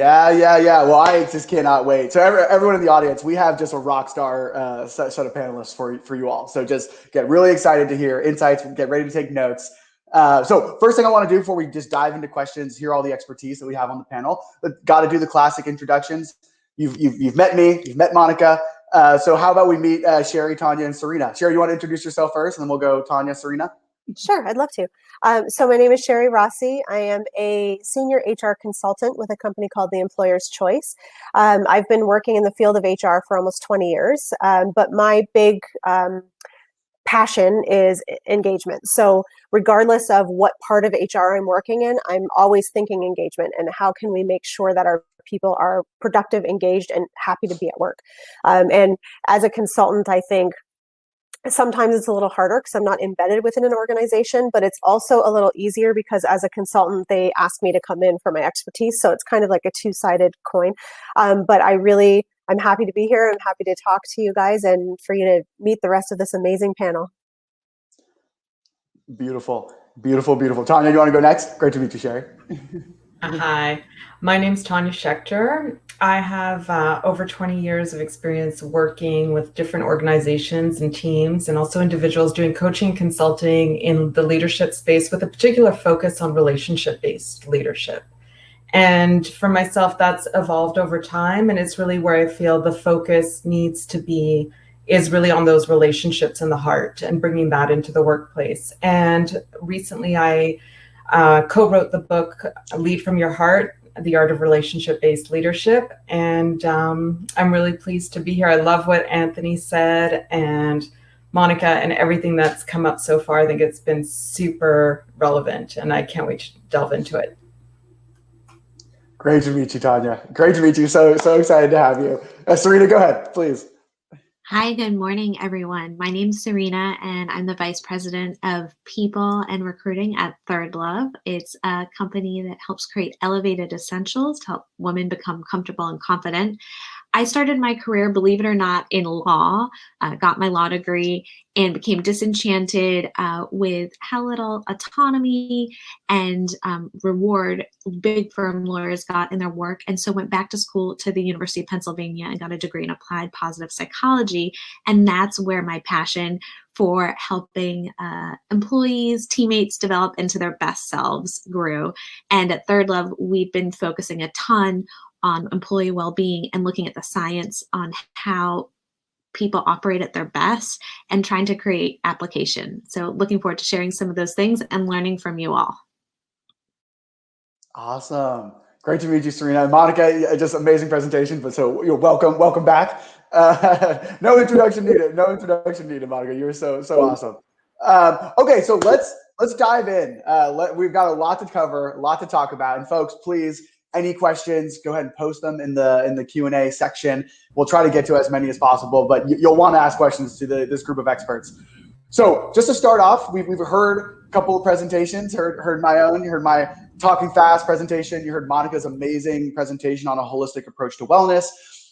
Yeah. Well, I just cannot wait. So everyone in the audience, we have just a rock star set of panelists for you all. So just get really excited to hear insights, get ready to take notes. So first thing I want to do before we just dive into questions, hear all the expertise that we have on the panel, got to do the classic introductions. You've met me, you've met Monica. So how about we meet Sherry, Tanya, and Serena? Sherry, you want to introduce yourself first, and then we'll go Tanya, Serena? Sure, I'd love to. So my name is Sherry Rossi. I am a senior HR consultant with a company called The Employer's Choice. I've been working in the field of HR for almost 20 years, but my big passion is engagement. So regardless of what part of HR I'm working in, I'm always thinking engagement and how can we make sure that our people are productive, engaged, and happy to be at work. And as a consultant, I think sometimes it's a little harder because I'm not embedded within an organization, but it's also a little easier because as a consultant, they ask me to come in for my expertise. So it's kind of like a two-sided coin. But I'm happy to be here. I'm happy to talk to you guys and for you to meet the rest of this amazing panel. Beautiful. Tanya, you want to go next? Great to meet you, Sherry. Hi, my name's Tanya Schechter. I have over 20 years of experience working with different organizations and teams and also individuals doing coaching and consulting in the leadership space with a particular focus on relationship-based leadership. And for myself, that's evolved over time. And it's really where I feel the focus needs to be is really on those relationships in the heart and bringing that into the workplace. And recently I co-wrote the book, Lead from Your Heart, The Art of Relationship-Based Leadership. And I'm really pleased to be here. I love what Anthony said and Monica and everything that's come up so far. I think it's been super relevant and I can't wait to delve into it. Great to meet you, Tanya. Great to meet you. So excited to have you. Serena, go ahead, please. Hi, good morning, everyone. My name's Serena, and I'm the Vice President of People and Recruiting at Third Love. It's a company that helps create elevated essentials to help women become comfortable and confident. I started my career, believe it or not, in law, got my law degree, and became disenchanted with how little autonomy and reward big firm lawyers got in their work. And so went back to school to the University of Pennsylvania and got a degree in applied positive psychology. And that's where my passion for helping employees, teammates develop into their best selves grew. And at Third Love, we've been focusing a ton on employee well-being and looking at the science on how people operate at their best and trying to create application. So looking forward to sharing some of those things and learning from you all. Awesome. Great to meet you, Serena. And Monica, just amazing presentation. But so you're welcome back. No introduction needed, Monica. You're so awesome. Okay, so let's dive in. We've got a lot to cover, a lot to talk about. And folks, please, any questions, go ahead and post them in the Q&A section. We'll try to get to as many as possible, but you'll want to ask questions to this group of experts. So just to start off, we've heard a couple of presentations, heard my own, you heard my Talking Fast presentation, you heard Monica's amazing presentation on a holistic approach to wellness.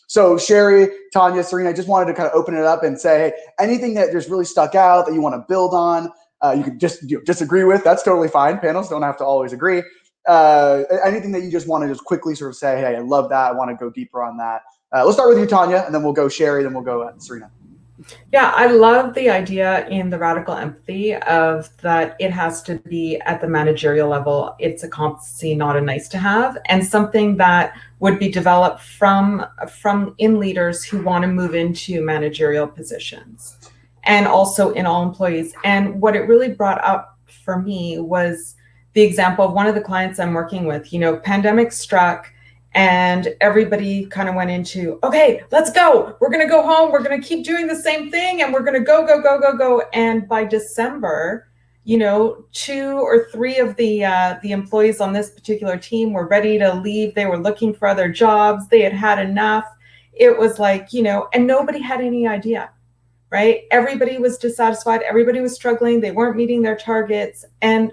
So Sherry, Tanya, Serena, I just wanted to kind of open it up and say, hey, anything that just really stuck out that you want to build on, you could just disagree with, that's totally fine. Panels don't have to always agree. Anything that you just want to just quickly sort of say, hey, I love that. I want to go deeper on that. Let's start with you, Tanya, and then we'll go Sherry, then we'll go Serena. Yeah, I love the idea in the radical empathy of that it has to be at the managerial level. It's a competency, not a nice to have, and something that would be developed from in leaders who want to move into managerial positions and also in all employees. And what it really brought up for me was the example of one of the clients I'm working with. Pandemic struck and everybody kind of went into, okay, let's go. We're going to go home. We're going to keep doing the same thing and we're going to go. And by December, 2 or 3 of the employees on this particular team were ready to leave. They were looking for other jobs. They had had enough. It was like, and nobody had any idea, right? Everybody was dissatisfied. Everybody was struggling. They weren't meeting their targets. And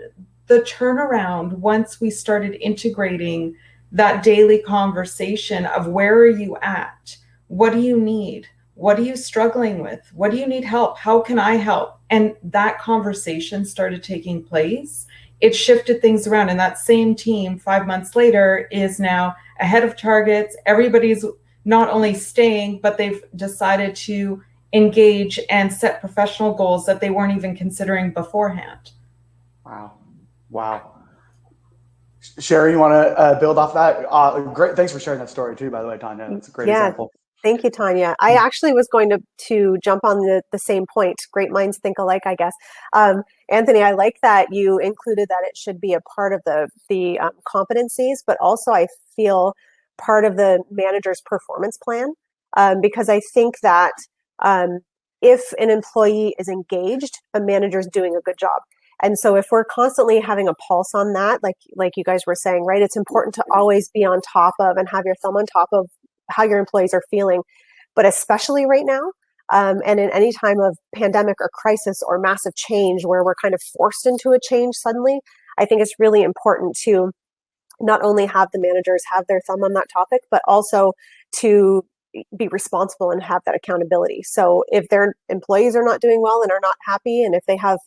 the turnaround, once we started integrating that daily conversation of where are you at? What do you need? What are you struggling with? What do you need help? How can I help? And that conversation started taking place. it shifted things around. And that same team 5 months later is now ahead of targets. Everybody's not only staying, but they've decided to engage and set professional goals that they weren't even considering beforehand. Wow. Sherry, you want to build off that? Great. Thanks for sharing that story too, by the way, Tanya. That's a great example. Thank you, Tanya. I actually was going to jump on the same point. Great minds think alike, I guess. Anthony, I like that you included that it should be a part of the competencies, but also I feel part of the manager's performance plan, because I think that if an employee is engaged, a manager's doing a good job. And so if we're constantly having a pulse on that, like you guys were saying, right, it's important to always be on top of and have your thumb on top of how your employees are feeling, but especially right now, and in any time of pandemic or crisis or massive change where we're kind of forced into a change suddenly, I think it's really important to not only have the managers have their thumb on that topic, but also to be responsible and have that accountability. So if their employees are not doing well and are not happy, and if they have,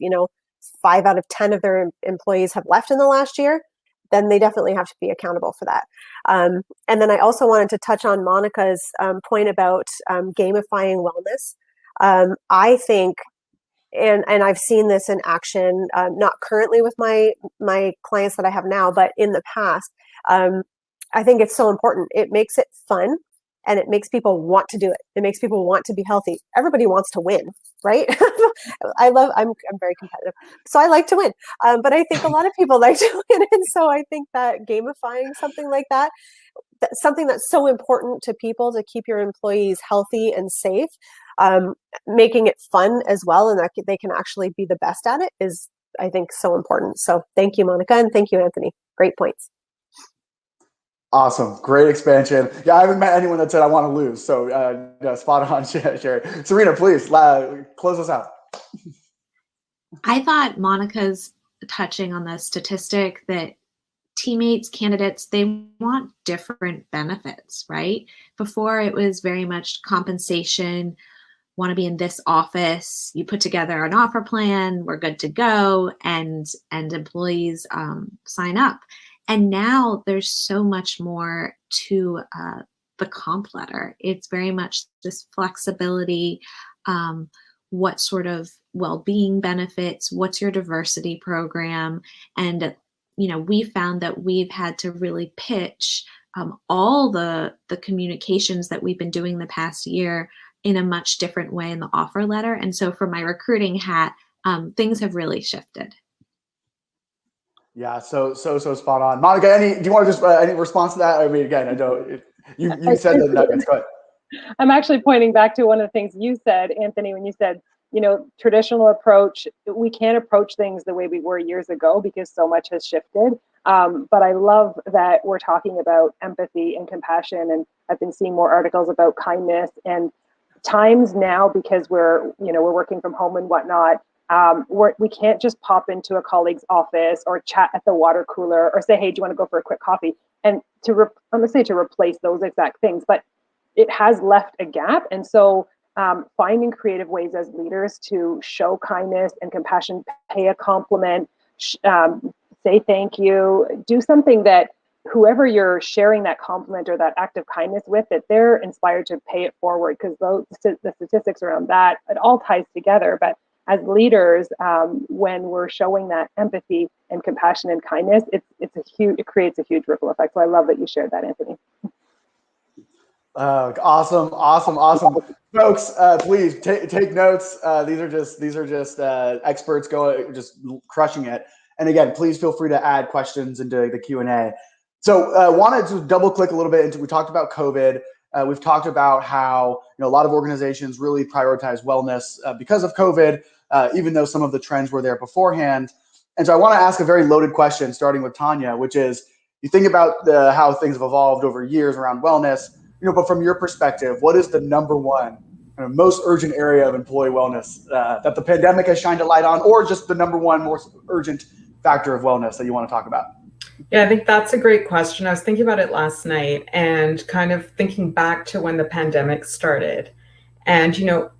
5 out of 10 of their employees have left in the last year, then they definitely have to be accountable for that. And then I also wanted to touch on Monica's point about gamifying wellness. I think, and I've seen this in action, not currently with my clients that I have now, but in the past, I think it's so important. It makes it fun. And it makes people want to do it. It makes people want to be healthy. Everybody wants to win, right? I'm very competitive, so I like to win. But I think a lot of people like to win, and so I think that gamifying something like that, something that's so important to people to keep your employees healthy and safe, making it fun as well, and that they can actually be the best at it is, I think, so important. So thank you, Monica, and thank you, Anthony. Great points. Awesome. Great expansion. Yeah, I haven't met anyone that said I want to lose. So spot on, Sherry. Serena, please close us out. I thought Monica's touching on the statistic that teammates, candidates, they want different benefits, right? Before it was very much compensation, want to be in this office, you put together an offer plan, we're good to go, and employees sign up. And now there's so much more to the comp letter. It's very much this flexibility, what sort of well-being benefits, what's your diversity program. And, we found that we've had to really pitch all the communications that we've been doing the past year in a much different way in the offer letter. And so for my recruiting hat, things have really shifted. Yeah, so spot on. Monica, do you want to just any response to that? I mean, again, I know you said the nuggets. Go ahead. I'm actually pointing back to one of the things you said, Anthony, when you said, traditional approach, we can't approach things the way we were years ago because so much has shifted. But I love that we're talking about empathy and compassion, and I've been seeing more articles about kindness and times now, because we're working from home and whatnot. We can't just pop into a colleague's office or chat at the water cooler or say, hey, do you want to go for a quick coffee? And I'm going to say to replace those exact things, but it has left a gap. And so finding creative ways as leaders to show kindness and compassion, pay a compliment, say thank you, do something that whoever you're sharing that compliment or that act of kindness with, that they're inspired to pay it forward, because the statistics around that, it all ties together. But as leaders, when we're showing that empathy and compassion and kindness, it creates a huge ripple effect. So I love that you shared that, Anthony. Awesome, folks. Please take notes. These are just experts just crushing it. And again, please feel free to add questions into the Q&A. So wanted to double click a little bit into. We talked about COVID. We've talked about how a lot of organizations really prioritize wellness because of COVID, even though some of the trends were there beforehand. And so I want to ask a very loaded question, starting with Tanya, which is, you think about how things have evolved over years around wellness, but from your perspective, what is the number one most urgent area of employee wellness that the pandemic has shined a light on, or just the number one most urgent factor of wellness that you want to talk about? Yeah, I think that's a great question. I was thinking about it last night and kind of thinking back to when the pandemic started. And,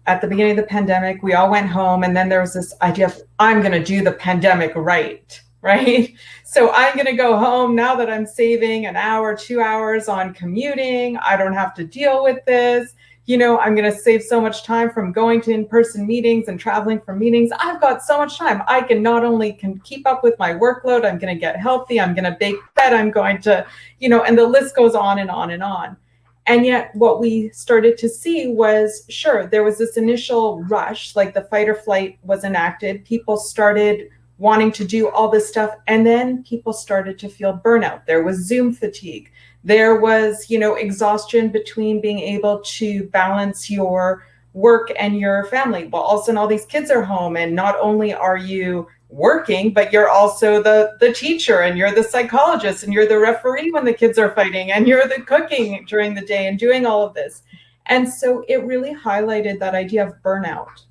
at the beginning of the pandemic, we all went home, and then there was this idea of, I'm going to do the pandemic right. right? So I'm going to go home now that I'm saving an hour, 2 hours on commuting. I don't have to deal with this. I'm going to save so much time from going to in-person meetings and traveling for meetings. I've got so much time. I can not only can keep up with my workload, I'm going to get healthy, I'm going to bake bread, I'm going to, and the list goes on and on and on. And yet what we started to see was, sure, there was this initial rush, like the fight or flight was enacted. People started wanting to do all this stuff. And then people started to feel burnout. There was Zoom fatigue. There was, exhaustion between being able to balance your work and your family. Well, all of a sudden all these kids are home, and not only are you working, but you're also the teacher, and you're the psychologist, and you're the referee when the kids are fighting, and you're the cooking during the day and doing all of this. And so it really highlighted that idea of burnout.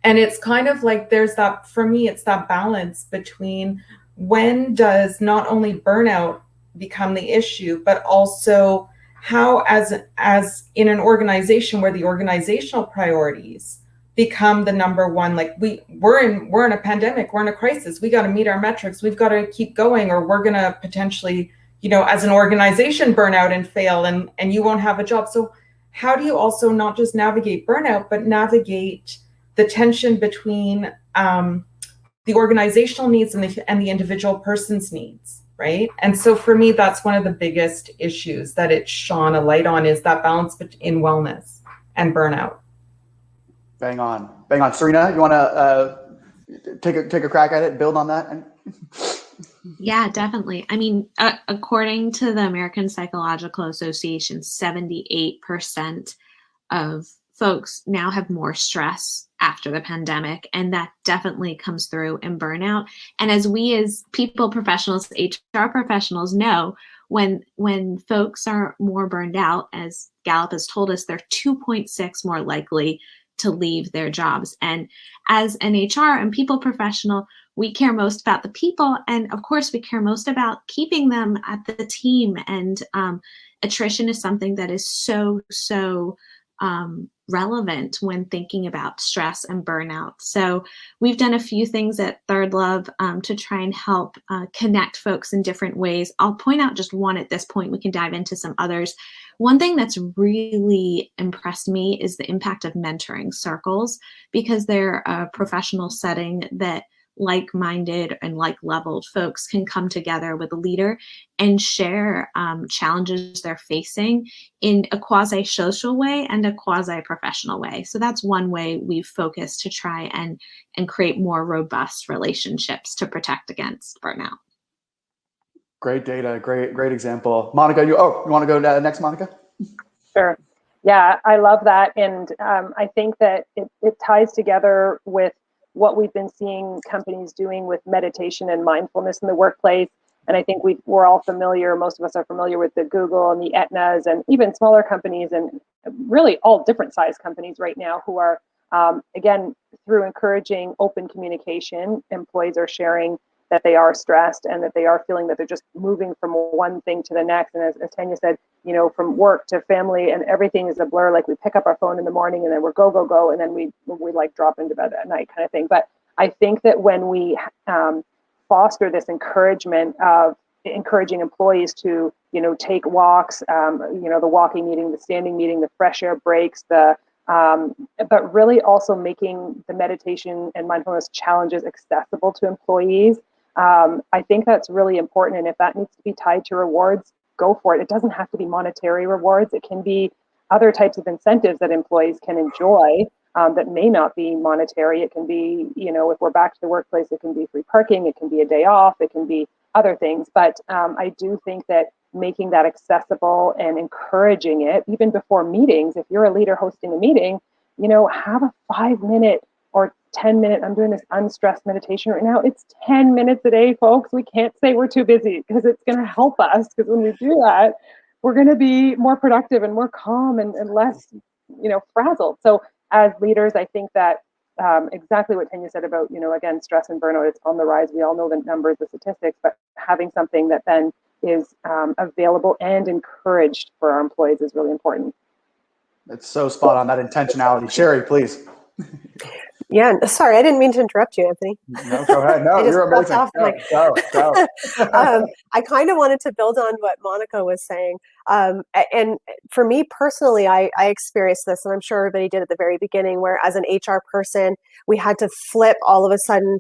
And it's kind of like there's that, for me, it's that balance between when does not only burnout become the issue, but also how as in an organization where the organizational priorities become the number one, like we're in a pandemic, we're in a crisis, we got to meet our metrics, we've got to keep going, or we're going to potentially, as an organization, burn out and fail, and you won't have a job. So how do you also not just navigate burnout, but navigate the tension between the organizational needs and the individual person's needs, right? And so for me, that's one of the biggest issues that it shone a light on, is that balance in wellness and burnout. Bang on. Serena, you want to take a crack at it, build on that? Yeah, definitely. I mean, according to the American Psychological Association, 78% of folks now have more stress after the pandemic, and that definitely comes through in burnout. And as we as people professionals, HR professionals, know, when folks are more burned out, as Gallup has told us, they're 2.6 more likely to leave their jobs. And as an HR and people professional, we care most about the people, and of course we care most about keeping them at the team. And attrition is something that is so relevant when thinking about stress and burnout. So we've done a few things at Third Love to try and help connect folks in different ways. I'll point out just one at this point. We can dive into some others. One thing that's really impressed me is the impact of mentoring circles, because they're a professional setting that like-minded and like-leveled folks can come together with a leader and share challenges they're facing in a quasi-social way and a quasi-professional way. So that's one way we've focused to try and create more robust relationships to protect against burnout. Great data, great example. Monica, you want to go next, Monica? Sure. Yeah, I love that. And I think that it ties together with what we've been seeing companies doing with meditation and mindfulness in the workplace. And I think we're all familiar, most of us are familiar with the Google and the Aetnas and even smaller companies, and really all different size companies right now, who are, again, through encouraging open communication, employees are sharing that they are stressed and that they are feeling that they're just moving from one thing to the next. And as Tanya said, from work to family, and everything is a blur. Like we pick up our phone in the morning and then we're go, and then we like drop into bed at night kind of thing. But I think that when we foster this encouragement of encouraging employees to, take walks, the walking meeting, the standing meeting, the fresh air breaks, but really also making the meditation and mindfulness challenges accessible to employees. I think that's really important. And if that needs to be tied to rewards, go for it. It doesn't have to be monetary rewards. It can be other types of incentives that employees can enjoy that may not be monetary. It can be, if we're back to the workplace, it can be free parking, it can be a day off, it can be other things. But I do think that making that accessible and encouraging it, even before meetings, if you're a leader hosting a meeting, have a 5-minute or 10-minute, I'm doing this unstressed meditation right now. It's 10 minutes a day, folks. We can't say we're too busy, because it's going to help us. Because when we do that, we're going to be more productive and more calm and less, frazzled. So as leaders, I think that exactly what Tanya said about, again, stress and burnout, it's on the rise. We all know the numbers, the statistics, but having something that then is available and encouraged for our employees is really important. It's so spot on, that intentionality. Sherry, please. Yeah, sorry, I didn't mean to interrupt you, Anthony. No, go ahead. No, you're amazing. I kind of wanted to build on what Monica was saying. And for me personally, I experienced this, and I'm sure everybody did at the very beginning, where as an HR person, we had to flip all of a sudden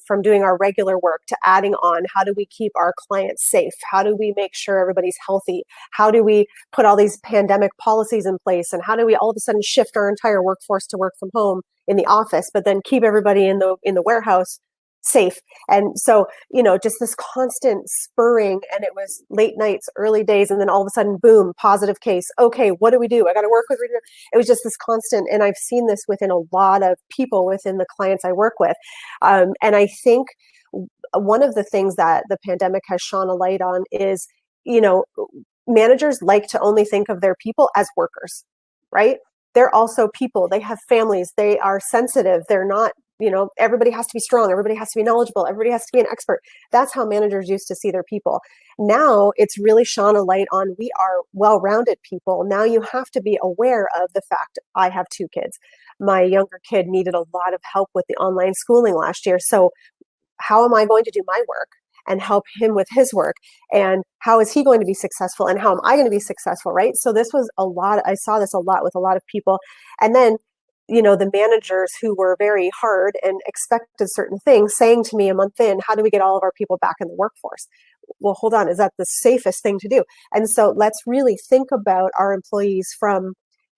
from doing our regular work to adding on, how do we keep our clients safe? How do we make sure everybody's healthy? How do we put all these pandemic policies in place? And how do we all of a sudden shift our entire workforce to work from home in the office, but then keep everybody in the warehouse safe? And so, just this constant spurring, and it was late nights, early days, and then all of a sudden, boom, positive case. Okay, what do we do? I got to work with. It was just this constant, and I've seen this within a lot of people within the clients I work with. And I think one of the things that the pandemic has shone a light on is, managers like to only think of their people as workers, right? They're also people. They have families. They are sensitive. They're not, everybody has to be strong. Everybody has to be knowledgeable. Everybody has to be an expert. That's how managers used to see their people. Now it's really shone a light on, we are well-rounded people. Now you have to be aware of the fact, I have 2 kids. My younger kid needed a lot of help with the online schooling last year. So how am I going to do my work and help him with his work? And how is he going to be successful? And how am I going to be successful, right? So this was I saw this a lot with a lot of people. And then, the managers who were very hard and expected certain things saying to me a month in, how do we get all of our people back in the workforce? Well, hold on, is that the safest thing to do? And so let's really think about our employees from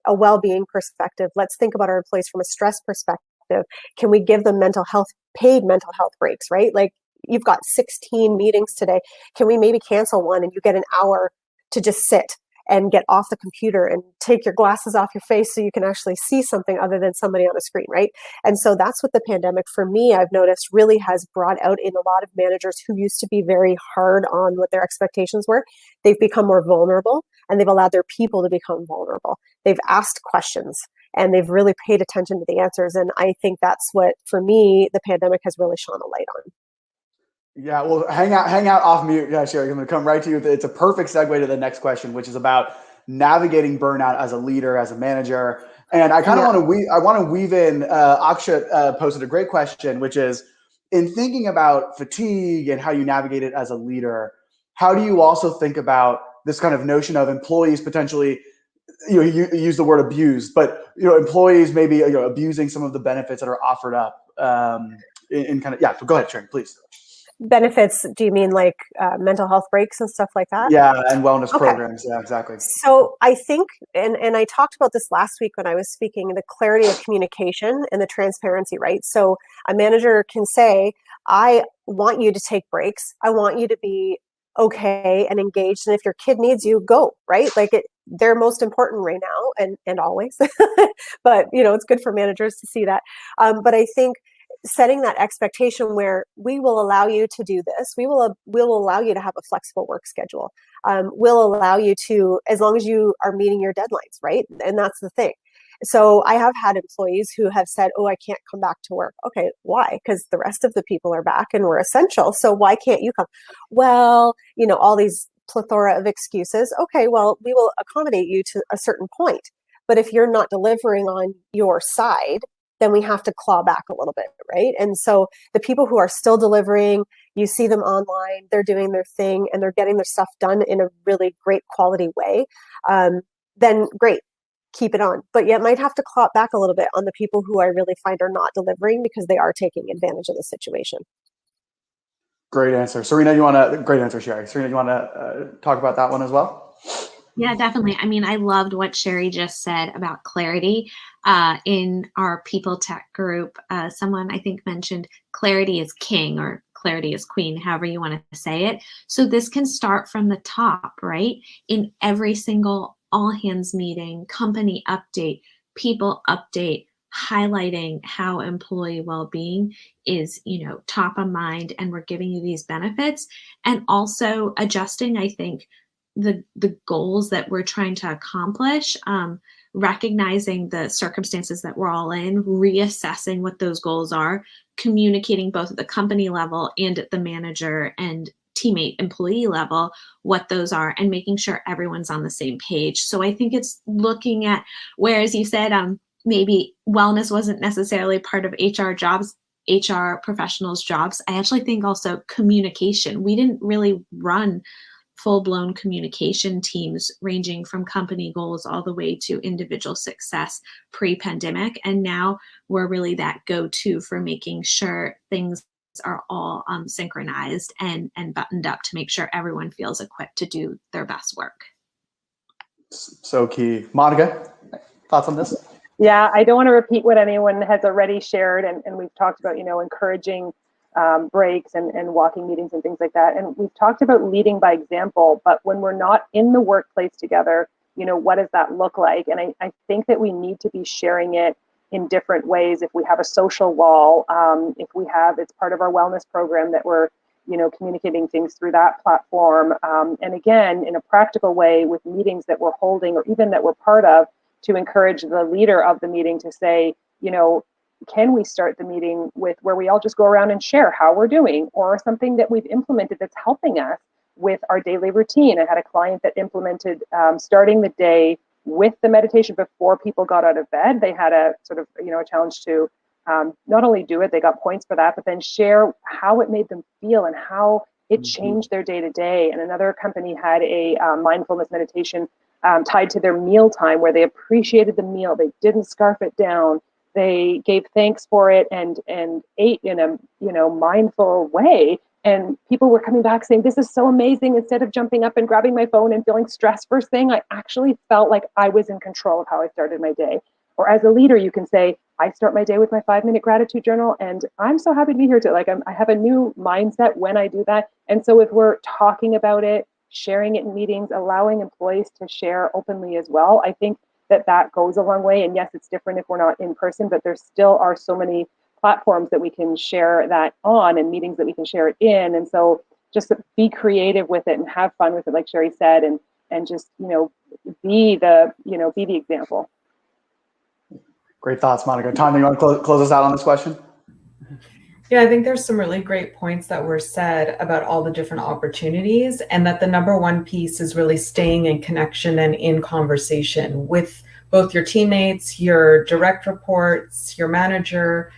a well-being perspective. Let's think about our employees from a stress perspective. Can we give them paid mental health breaks, right? Like, you've got 16 meetings today. Can we maybe cancel one and you get an hour to just sit and get off the computer and take your glasses off your face so you can actually see something other than somebody on a screen, right? And so that's what the pandemic, for me, I've noticed really has brought out in a lot of managers who used to be very hard on what their expectations were. They've become more vulnerable, and they've allowed their people to become vulnerable. They've asked questions, and they've really paid attention to the answers. And I think that's what, for me, the pandemic has really shone a light on. Yeah, well, hang out off mute. Yeah, Sherry, I'm going to come right to you. It's a perfect segue to the next question, which is about navigating burnout as a leader, as a manager. And I kind of want to weave in, Akshat posted a great question, which is, in thinking about fatigue and how you navigate it as a leader, how do you also think about this kind of notion of employees potentially, you use the word abused, but employees maybe abusing some of the benefits that are offered up in kind of, yeah. So go ahead, Sherry, please. Benefits, do you mean like mental health breaks and stuff like that? Yeah, and wellness programs. Yeah, exactly. So I think, and I talked about this last week when I was speaking, the clarity of communication and the transparency, right? So a manager can say, I want you to take breaks. I want you to be okay and engaged. And if your kid needs you, go, right? Like, they're most important right now and always. But, it's good for managers to see that. But I think setting that expectation where we will allow you to do this, we'll allow you to have a flexible work schedule. We'll allow you to, as long as you are meeting your deadlines, right? And that's the thing. So I have had employees who have said, oh, I can't come back to work. Okay, why? Because the rest of the people are back and we're essential. So why can't you come? Well, all these plethora of excuses. Okay, well, we will accommodate you to a certain point. But if you're not delivering on your side, then we have to claw back a little bit, right? And so the people who are still delivering, you see them online, they're doing their thing and they're getting their stuff done in a really great quality way, then great, keep it on. But yet might have to claw back a little bit on the people who I really find are not delivering because they are taking advantage of the situation. Great answer. Great answer, Sherry. Serena, you want to talk about that one as well? Yeah, definitely. I mean, I loved what Sherry just said about clarity. In our people tech group, someone I think mentioned clarity is king or clarity is queen, however you want to say it. So this can start from the top, right? In every single all hands meeting, company update, people update, highlighting how employee well-being is, top of mind, and we're giving you these benefits, and also adjusting, I think, the goals that we're trying to accomplish, recognizing the circumstances that we're all in, reassessing what those goals are, communicating both at the company level and at the manager and teammate employee level what those are, and making sure everyone's on the same page. So I think it's looking at where, as you said, maybe wellness wasn't necessarily part of HR professionals' jobs. I actually think also communication. We didn't really run full-blown communication teams ranging from company goals all the way to individual success pre-pandemic. And now we're really that go-to for making sure things are all synchronized and buttoned up to make sure everyone feels equipped to do their best work. So key. Monica, thoughts on this? Yeah, I don't want to repeat what anyone has already shared, and we've talked about, encouraging breaks and walking meetings and things like that. And we've talked about leading by example, but when we're not in the workplace together, what does that look like? And I think that we need to be sharing it in different ways. If we have a social wall, it's part of our wellness program that we're, communicating things through that platform. And again, in a practical way with meetings that we're holding or even that we're part of, to encourage the leader of the meeting to say, can we start the meeting with where we all just go around and share how we're doing, or something that we've implemented that's helping us with our daily routine. I had a client that implemented starting the day with the meditation before people got out of bed. They had a sort of, a challenge to not only do it, they got points for that, but then share how it made them feel and how it changed their day to day. And another company had a mindfulness meditation tied to their meal time, where they appreciated the meal. They didn't scarf it down. They gave thanks for it and ate in a mindful way. And people were coming back saying, this is so amazing. Instead of jumping up and grabbing my phone and feeling stressed first thing, I actually felt like I was in control of how I started my day. Or as a leader, you can say, I start my day with my 5-minute gratitude journal, and I'm so happy to be here today. I have a new mindset when I do that. And so if we're talking about it, sharing it in meetings, allowing employees to share openly as well, I think that goes a long way. And yes, it's different if we're not in person, but there still are so many platforms that we can share that on and meetings that we can share it in. And so just be creative with it and have fun with it, like Sherry said, and just, be the example. Great thoughts, Monica. Tanya, you want to close us out on this question? Yeah, I think there's some really great points that were said about all the different opportunities, and that the number one piece is really staying in connection and in conversation with both your teammates, your direct reports, your manager.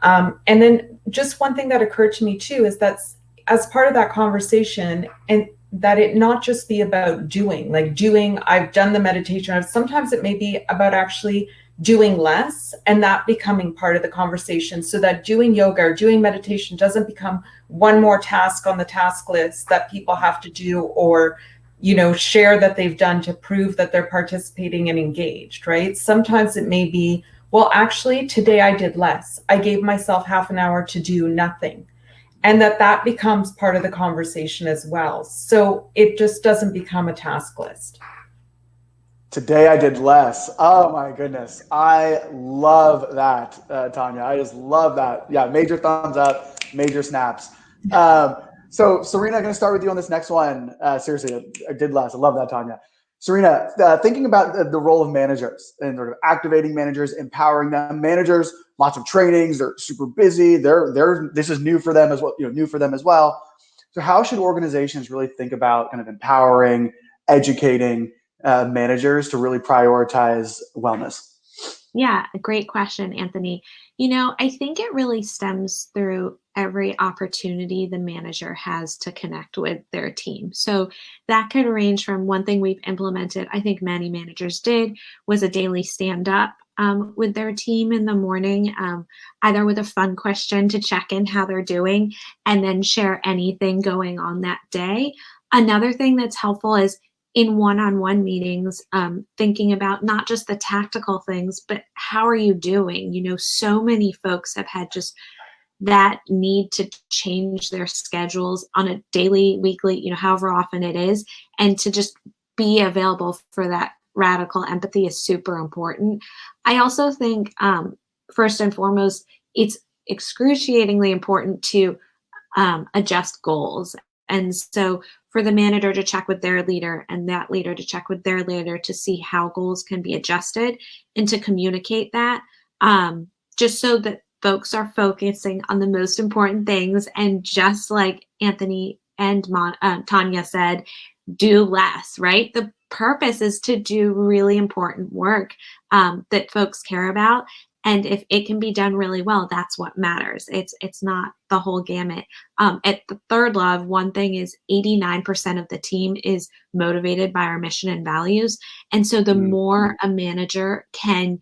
And then just one thing that occurred to me too is that as part of that conversation, and that it not just be about doing, I've done the meditation. Sometimes it may be about actually doing less, and that becoming part of the conversation, so that doing yoga or doing meditation doesn't become one more task on the task list that people have to do, or share that they've done to prove that they're participating and engaged, right? Sometimes it may be, well, actually today I did less. I gave myself half an hour to do nothing, and that becomes part of the conversation as well, so it just doesn't become a task list. Today I did less. Oh my goodness. I love that, Tanya. I just love that. Yeah, major thumbs up, major snaps. So Serena, I'm going to start with you on this next one. Seriously, I did less. I love that, Tanya. Serena, thinking about the role of managers and sort of activating managers, empowering them. Managers, lots of trainings, they're super busy. This is new for them as well. So how should organizations really think about kind of empowering, educating managers to really prioritize wellness? Yeah, a great question, Anthony. I think it really stems through every opportunity the manager has to connect with their team. So that could range from one thing we've implemented, I think many managers did, was a daily stand up with their team in the morning, either with a fun question to check in how they're doing, and then share anything going on that day. Another thing that's helpful is in one-on-one meetings, thinking about not just the tactical things, but how are you doing? So many folks have had just that need to change their schedules on a daily, weekly, however often it is, and to just be available for that radical empathy is super important. I also think, first and foremost, it's excruciatingly important to adjust goals. And so for the manager to check with their leader and that leader to check with their leader to see how goals can be adjusted and to communicate that, just so that folks are focusing on the most important things. And just like Anthony and Tanya said, do less, right? The purpose is to do really important work that folks care about. And if it can be done really well, that's what matters. It's not the whole gamut. At the Third Love, one thing is 89% of the team is motivated by our mission and values. And so the more a manager can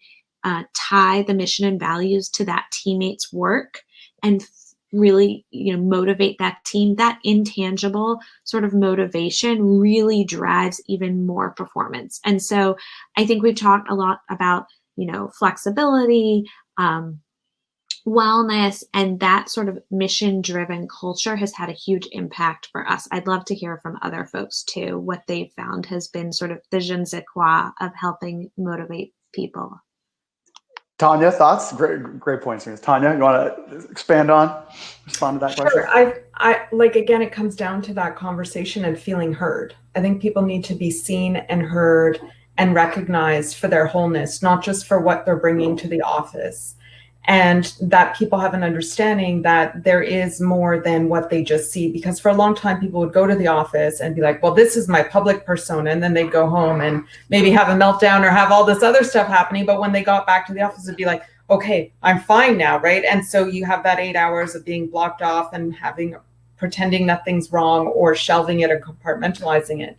tie the mission and values to that teammate's work and really, motivate that team, that intangible sort of motivation really drives even more performance. And so I think we've talked a lot about flexibility, wellness, and that sort of mission-driven culture has had a huge impact for us. I'd love to hear from other folks too, what they've found has been sort of the je ne sais quoi of helping motivate people. Tanya, thoughts? Great points. Tanya, you want to respond to that question? Sure. I like, again, it comes down to that conversation and feeling heard. I think people need to be seen and heard and recognized for their wholeness, not just for what they're bringing to the office. And that people have an understanding that there is more than what they just see. Because for a long time, people would go to the office and be like, well, this is my public persona. And then they'd go home and maybe have a meltdown or have all this other stuff happening. But when they got back to the office, it'd be like, okay, I'm fine now, right? And so you have that 8 hours of being blocked off and pretending nothing's wrong or shelving it or compartmentalizing it.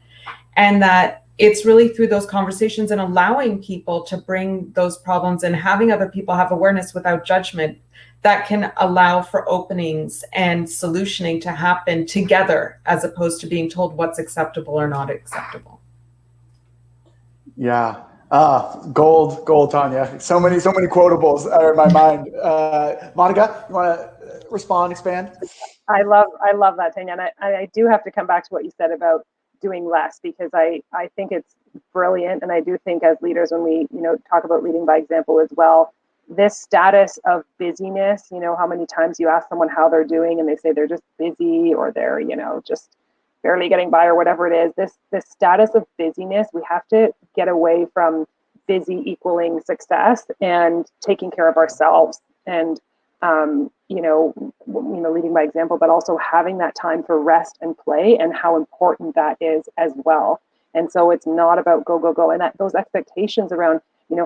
And that it's really through those conversations and allowing people to bring those problems and having other people have awareness without judgment that can allow for openings and solutioning to happen together, as opposed to being told what's acceptable or not acceptable. Yeah. Gold, Tanya. So many quotables are in my mind. Monica, you want to respond, expand? I love that, Tanya. And I do have to come back to what you said about doing less, because I think it's brilliant. And I do think as leaders, when we, talk about leading by example as well, this status of busyness, how many times you ask someone how they're doing and they say they're just busy or they're, just barely getting by or whatever it is, this status of busyness, we have to get away from busy equaling success and taking care of ourselves and, leading by example, but also having that time for rest and play and how important that is as well. And so it's not about go. And that those expectations around,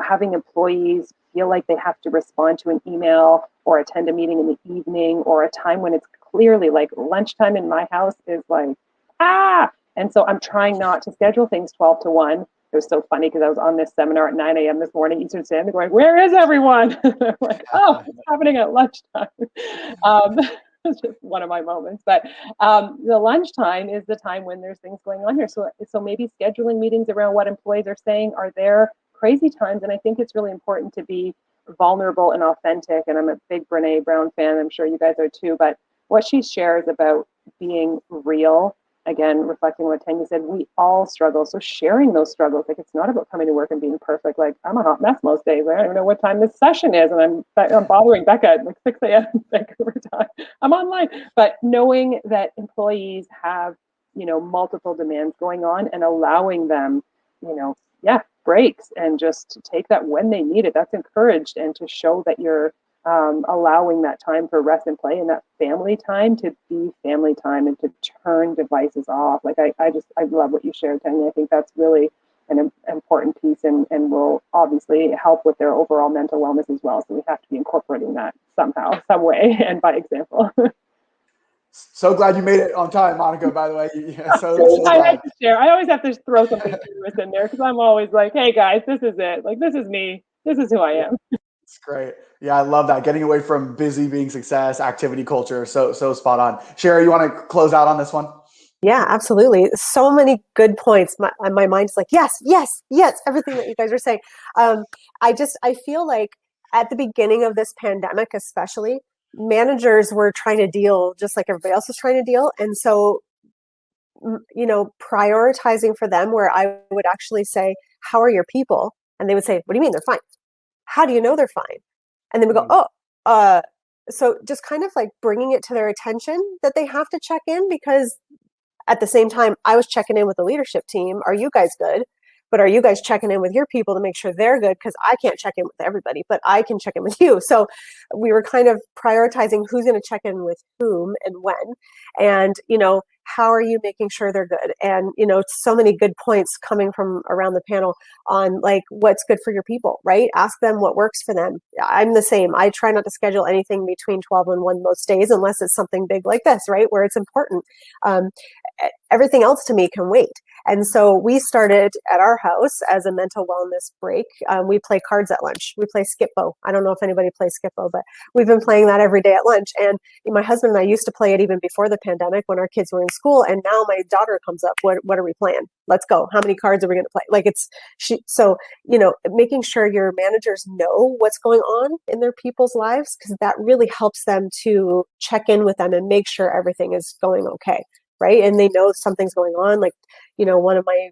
having employees feel like they have to respond to an email or attend a meeting in the evening or a time when it's clearly like lunchtime in my house is like, And so I'm trying not to schedule things 12 to 1. It was so funny because I was on this seminar at 9 a.m. this morning, Eastern Standard, going, where is everyone? I'm like, oh, it's happening at lunchtime. It's just one of my moments. But the lunchtime is the time when there's things going on here. So maybe scheduling meetings around what employees are saying are their crazy times. And I think it's really important to be vulnerable and authentic. And I'm a big Brene Brown fan. I'm sure you guys are too. But what she shares about being real, again, reflecting what Tanya said, we all struggle. So sharing those struggles, like it's not about coming to work and being perfect. Like I'm a hot mess most days. I don't even know what time this session is. And I'm bothering Becca at like 6 a.m. Vancouver time. I'm online. But knowing that employees have, multiple demands going on and allowing them, breaks and just to take that when they need it, that's encouraged, and to show that you're allowing that time for rest and play and that family time to be family time and to turn devices off. Like I love what you shared, Tanya. I think that's really an important piece and will obviously help with their overall mental wellness as well. So we have to be incorporating that somehow, some way, and by example. So glad you made it on time, Monica, by the way. So I had to share. I always have to throw something humorous in there because I'm always like, hey guys, this is it. Like, this is me. This is who I am. It's great. Yeah, I love that. Getting away from busy being success, activity culture. So spot on. Sherry, you want to close out on this one? Yeah, absolutely. So many good points. My mind's like, yes, everything that you guys are saying. I feel like at the beginning of this pandemic, especially, managers were trying to deal just like everybody else was trying to deal. And so, prioritizing for them, where I would actually say, how are your people? And they would say, what do you mean they're fine? How do you know they're fine? And then we go, so just kind of like bringing it to their attention that they have to check in, because at the same time, I was checking in with the leadership team. Are you guys good? but are you guys checking in with your people to make sure they're good? Because I can't check in with everybody, but I can check in with you. So we were kind of prioritizing who's going to check in with whom and when. And, how are you making sure they're good? And, so many good points coming from around the panel on like what's good for your people, right? Ask them what works for them. I'm the same. I try not to schedule anything between 12 and 1 most days unless it's something big like this, right? Where it's important. Everything else to me can wait. And so we started at our house as a mental wellness break. We play cards at lunch. We play Skip-Bo. I don't know if anybody plays Skip-Bo, but we've been playing that every day at lunch. And my husband and I used to play it even before the pandemic when our kids were in school. And now my daughter comes up. What are we playing? Let's go. How many cards are we going to play? Like making sure your managers know what's going on in their people's lives, because that really helps them to check in with them and make sure everything is going okay. Right. And they know something's going on. Like, one of my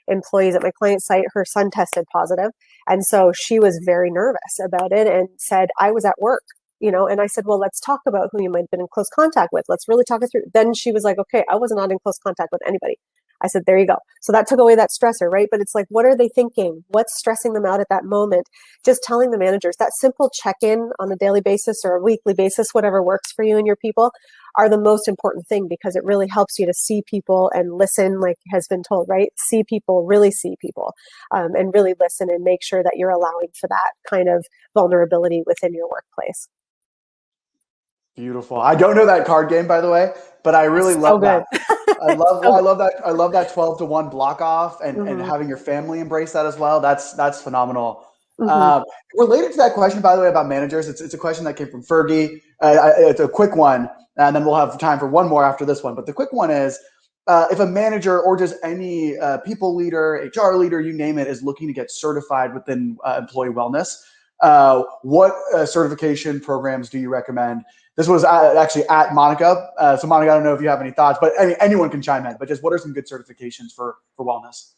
employees at my client site, her son tested positive. And so she was very nervous about it and said, I was at work, and I said, well, let's talk about who you might have been in close contact with. Let's really talk it through. Then she was like, okay, I was not in close contact with anybody. I said, there you go. So that took away that stressor, right? But it's like, what are they thinking? What's stressing them out at that moment? Just telling the managers that simple check-in on a daily basis or a weekly basis, whatever works for you and your people, are the most important thing, because it really helps you to see people and listen, like has been told, right? See people, really see people, and really listen and make sure that you're allowing for that kind of vulnerability within your workplace. Beautiful. I don't know that card game, by the way, but I really love that. I love that 12 to 1 block off and having your family embrace that as well. That's phenomenal. Related to that question, by the way, about managers, it's a question that came from Fergie. It's a quick one, and then we'll have time for one more after this one. But the quick one is, if a manager or just any people leader, HR leader, you name it, is looking to get certified within employee wellness, what certification programs do you recommend? This was actually at Monica. So Monica, I don't know if you have any thoughts, but anyone can chime in. But just what are some good certifications for wellness?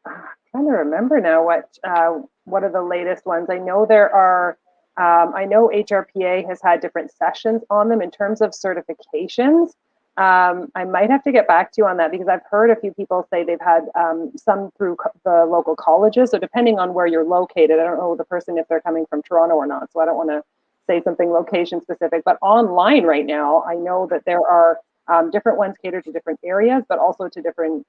I'm trying to remember now what are the latest ones. I know there are. I know HRPA has had different sessions on them in terms of certifications. I might have to get back to you on that, because I've heard a few people say they've had some through the local colleges. So depending on where you're located, I don't know the person if they're coming from Toronto or not. So I don't want to say something location specific. But online right now, I know that there are different ones catered to different areas, but also to different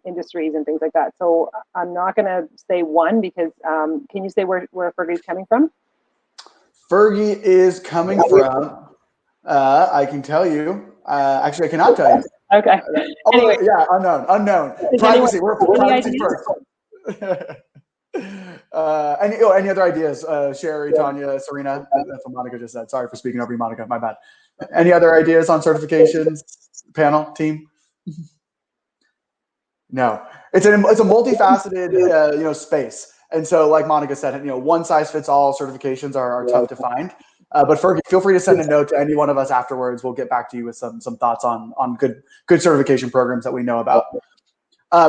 industries and things like that. So I'm not going to say one, because can you say where Fergie's coming from? Fergie is coming from, I can tell you. Actually, I cannot tell you. Okay. Anyway. Yeah, unknown. Privacy. We're privacy first. Any other ideas? Sherry, Tanya, Serena? That's what Monica just said. Sorry for speaking over you, Monica. My bad. Any other ideas on certifications? Panel, team? No. It's a multifaceted space. And so, like Monica said, one size fits all certifications are tough to find. But Fergie, feel free to send a note to any one of us afterwards. We'll get back to you with some thoughts on good certification programs that we know about.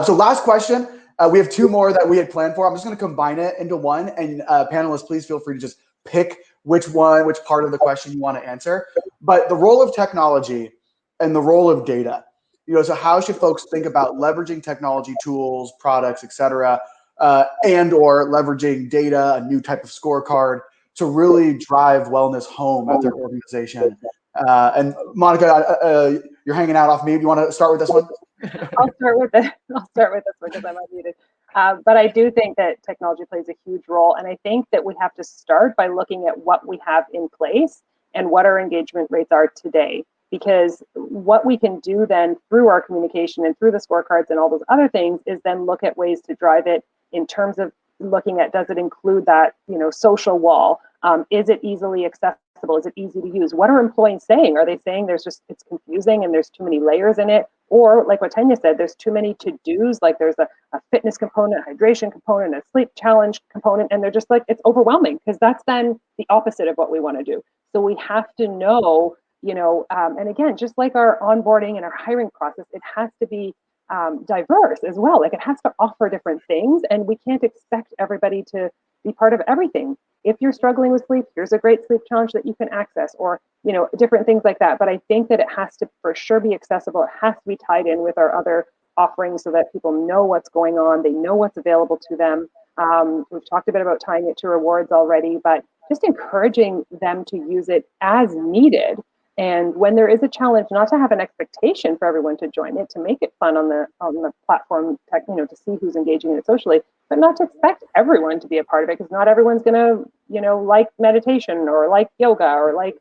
So last question. We have two more that we had planned for. I'm just going to combine it into one. And panelists, please feel free to just pick which part of the question you want to answer. But the role of technology and the role of data. So how should folks think about leveraging technology tools, products, et cetera, and or leveraging data, a new type of scorecard, to really drive wellness home at their organization? And Monica, you're hanging out off me. Do you want to start with this one? I'll start with this one because I'm unmuted. But I do think that technology plays a huge role. And I think that we have to start by looking at what we have in place and what our engagement rates are today. Because what we can do then through our communication and through the scorecards and all those other things is then look at ways to drive it in terms of looking at, does it include that, social wall? Is it easily accessible? Is it easy to use? What are employees saying? Are they saying it's confusing and there's too many layers in it? Or like what Tanya said, there's too many to-dos, like there's a fitness component, hydration component, a sleep challenge component, and they're just like, it's overwhelming, because that's then the opposite of what we want to do. So we have to know, and again, just like our onboarding and our hiring process, it has to be diverse as well. Like it has to offer different things, and we can't expect everybody to be part of everything. If you're struggling with sleep, here's a great sleep challenge that you can access, or different things like that. But I think that it has to for sure be accessible. It has to be tied in with our other offerings so that people know what's going on, they know what's available to them. We've talked a bit about tying it to rewards already, but just encouraging them to use it as needed. And when there is a challenge, not to have an expectation for everyone to join it, to make it fun on the platform, to see who's engaging in it socially, but not to expect everyone to be a part of it, because not everyone's going to, like meditation or like yoga or like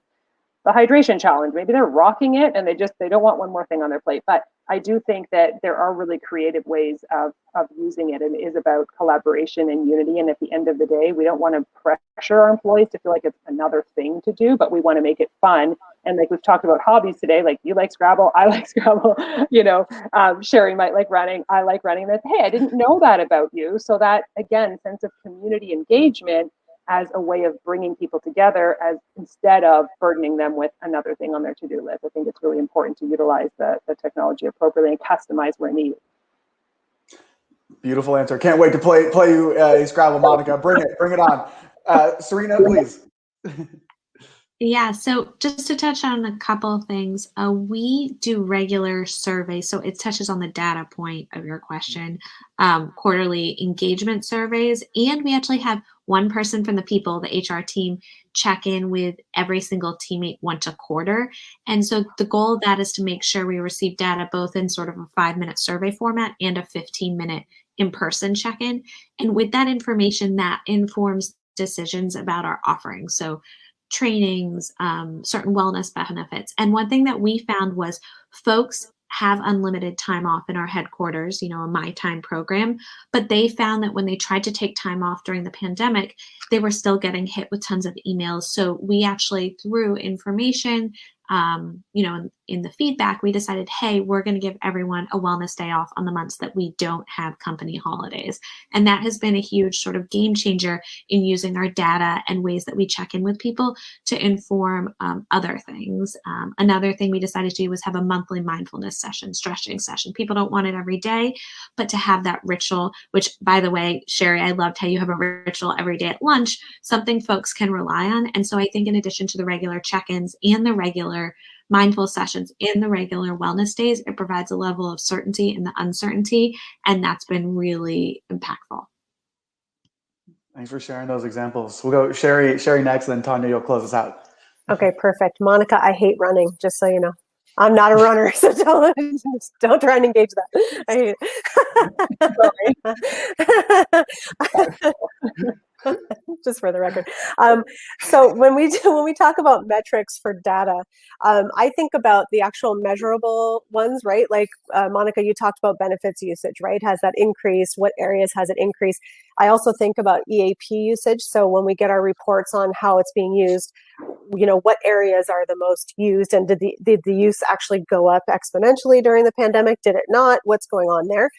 the hydration challenge. Maybe they're rocking it and they don't want one more thing on their plate. But I do think that there are really creative ways of using it, and it is about collaboration and unity. And at the end of the day, we don't want to pressure our employees to feel like it's another thing to do, but we want to make it fun. And like we've talked about hobbies today, like you like Scrabble, I like Scrabble, Sherry might like running, I like running. That, hey, I didn't know that about you. So that, again, sense of community engagement as a way of bringing people together, as instead of burdening them with another thing on their to-do list. I think it's really important to utilize the technology appropriately and customize where needed. Beautiful answer. Can't wait to play you a Scrabble, Monica. Bring it on. Serena, please. Yeah, so just to touch on a couple of things, we do regular surveys, so it touches on the data point of your question, quarterly engagement surveys, and we actually have one person from the HR team, check in with every single teammate once a quarter. And so the goal of that is to make sure we receive data both in sort of a 5-minute survey format and a 15-minute in-person check-in. And with that information, that informs decisions about our offerings. So trainings, certain wellness benefits. And one thing that we found was folks have unlimited time off in our headquarters, a My Time program, but they found that when they tried to take time off during the pandemic, they were still getting hit with tons of emails. So we actually, through information, in the feedback, we decided, hey, we're going to give everyone a wellness day off on the months that we don't have company holidays. And that has been a huge sort of game changer in using our data and ways that we check in with people to inform other things. Another thing we decided to do was have a monthly mindfulness session, stretching session. People don't want it every day, but to have that ritual, which, by the way, Sherry, I loved how you have a ritual every day at lunch, something folks can rely on. And so I think in addition to the regular check-ins and the regular mindful sessions and the regular wellness days, it provides a level of certainty in the uncertainty, and that's been really impactful. Thanks for sharing those examples. We'll go Sherry next, then Tanya, you'll close us out. Okay, perfect. Monica, I hate running, just so you know. I'm not a runner, so don't try and engage that. I hate it. Just for the record. So when we talk about metrics for data, I think about the actual measurable ones, right? Like Monica, you talked about benefits usage, right? Has that increased? What areas has it increased? I also think about EAP usage. So when we get our reports on how it's being used, what areas are the most used, and did the use actually go up exponentially during the pandemic? Did it not? What's going on there?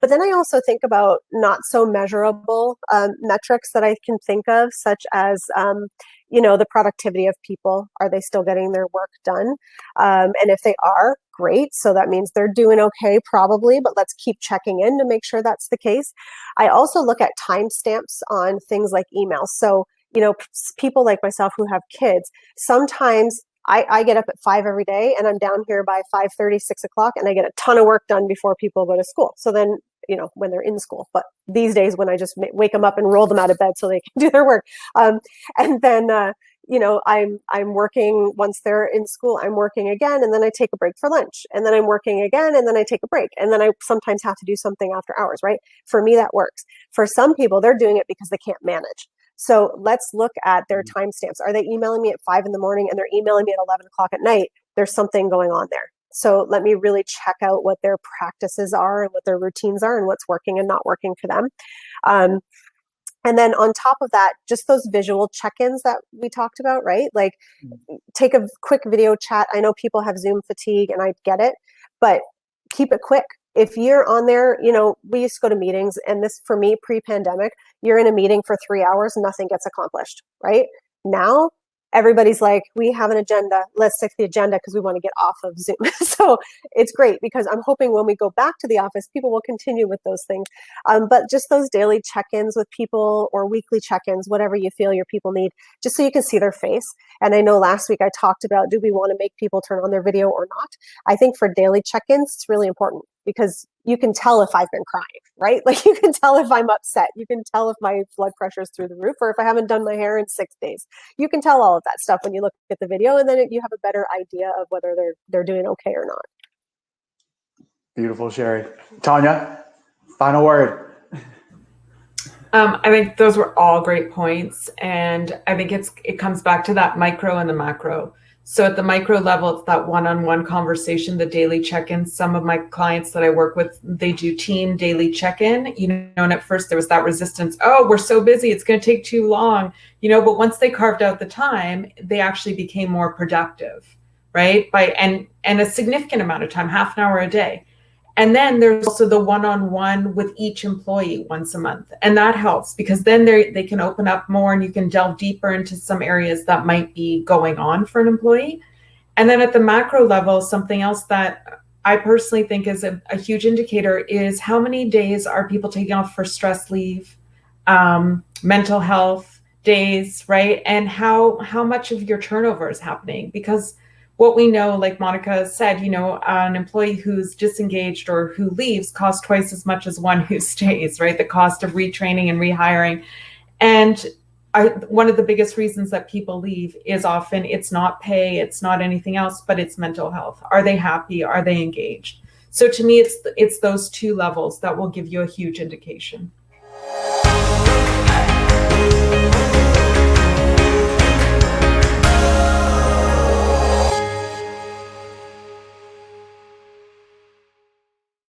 But then I also think about not so measurable metrics that I can think of, such as, the productivity of people. Are they still getting their work done? And if they are, great. So that means they're doing okay, probably, but let's keep checking in to make sure that's the case. I also look at timestamps on things like emails. So, people like myself who have kids, sometimes I get up at 5 every day and I'm down here by 5:30, 6 o'clock, and I get a ton of work done before people go to school. So then, when they're in school, but these days when I just wake them up and roll them out of bed so they can do their work. And then, I'm working once they're in school, I'm working again, and then I take a break for lunch, and then I'm working again, and then I take a break. And then I sometimes have to do something after hours, right? For me, that works. For some people, they're doing it because they can't manage. So let's look at their timestamps. Are they emailing me at 5 in the morning and they're emailing me at 11 o'clock at night? There's something going on there. So let me really check out what their practices are and what their routines are and what's working and not working for them. And then on top of that, just those visual check-ins that we talked about, right? Like take a quick video chat. I know people have Zoom fatigue and I get it, but keep it quick. If you're on there, we used to go to meetings, and this, for me, pre-pandemic, you're in a meeting for 3 hours, nothing gets accomplished, right? Now, everybody's like, we have an agenda, let's stick to the agenda because we want to get off of Zoom. So it's great, because I'm hoping when we go back to the office, people will continue with those things. But just those daily check-ins with people, or weekly check-ins, whatever you feel your people need, just so you can see their face. And I know last week I talked about, do we want to make people turn on their video or not? I think for daily check-ins, it's really important. because you can tell if I've been crying, right? Like you can tell if I'm upset. You can tell if my blood pressure is through the roof, or if I haven't done my hair in 6 days. You can tell all of that stuff when you look at the video, and then you have a better idea of whether they're doing okay or not. Beautiful, Sherry. Tanya, final word. I think those were all great points. And I think it comes back to that micro and the macro. So at the micro level, it's that one-on-one conversation, the daily check-in. Some of my clients that I work with, they do team daily check-in, and at first there was that resistance. Oh, we're so busy, it's going to take too long, but once they carved out the time, they actually became more productive, right? And a significant amount of time, half an hour a day. And then there's also the one-on-one with each employee once a month. And that helps because then they can open up more and you can delve deeper into some areas that might be going on for an employee. And then at the macro level, something else that I personally think is a huge indicator is how many days are people taking off for stress leave, mental health days, right? And how much of your turnover is happening? Because what we know, like Monica said, an employee who's disengaged or who leaves costs twice as much as one who stays, right? The cost of retraining and rehiring. And one of the biggest reasons that people leave is often it's not pay, it's not anything else, but it's mental health. Are they happy? Are they engaged? So to me, it's those two levels that will give you a huge indication.